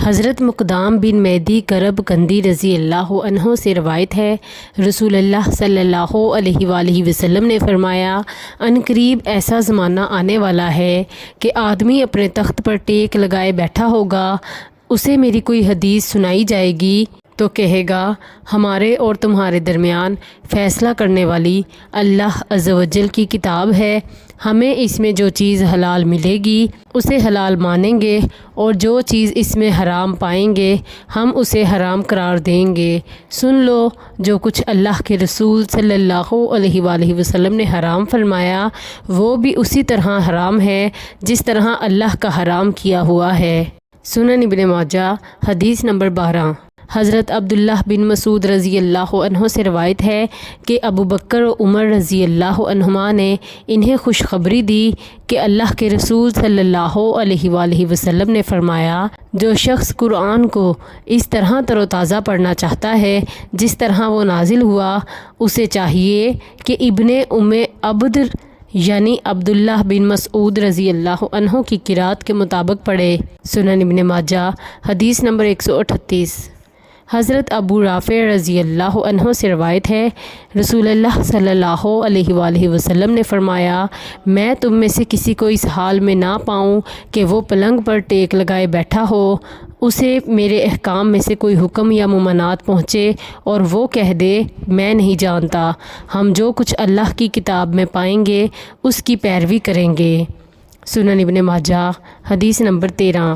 حضرت مقدام بن مہدی کرب کندی رضی اللہ عنہ سے روایت ہے، رسول اللہ صلی اللہ علیہ وآلہ وسلم نے فرمایا، ان قریب ایسا زمانہ آنے والا ہے کہ آدمی اپنے تخت پر ٹیک لگائے بیٹھا ہوگا، اسے میری کوئی حدیث سنائی جائے گی تو کہے گا، ہمارے اور تمہارے درمیان فیصلہ کرنے والی اللہ عز و جل کی کتاب ہے، ہمیں اس میں جو چیز حلال ملے گی اسے حلال مانیں گے، اور جو چیز اس میں حرام پائیں گے ہم اسے حرام قرار دیں گے۔ سن لو، جو کچھ اللہ کے رسول صلی اللہ علیہ وآلہ وسلم نے حرام فرمایا وہ بھی اسی طرح حرام ہے جس طرح اللہ کا حرام کیا ہوا ہے۔ سنن ابن ماجہ حدیث نمبر 12۔ حضرت عبداللہ بن مسعود رضی اللہ عنہ سے روایت ہے کہ ابو بکر و عمر رضی اللہ عنہما نے انہیں خوشخبری دی کہ اللہ کے رسول صلی اللہ علیہ وآلہ وسلم نے فرمایا، جو شخص قرآن کو اس طرح تر و تازہ پڑھنا چاہتا ہے جس طرح وہ نازل ہوا، اسے چاہیے کہ ابن ام عبد یعنی عبداللہ بن مسعود رضی اللہ عنہ کی قرات کے مطابق پڑھے۔ سنن ابن ماجہ حدیث نمبر 138۔ حضرت ابو رافع رضی اللہ عنہ سے روایت ہے، رسول اللہ صلی اللہ علیہ وآلہ وسلم نے فرمایا، میں تم میں سے کسی کو اس حال میں نہ پاؤں کہ وہ پلنگ پر ٹیک لگائے بیٹھا ہو، اسے میرے احکام میں سے کوئی حکم یا ممانعت پہنچے اور وہ کہہ دے میں نہیں جانتا، ہم جو کچھ اللہ کی کتاب میں پائیں گے اس کی پیروی کریں گے۔ سنن ابن ماجہ حدیث نمبر 13۔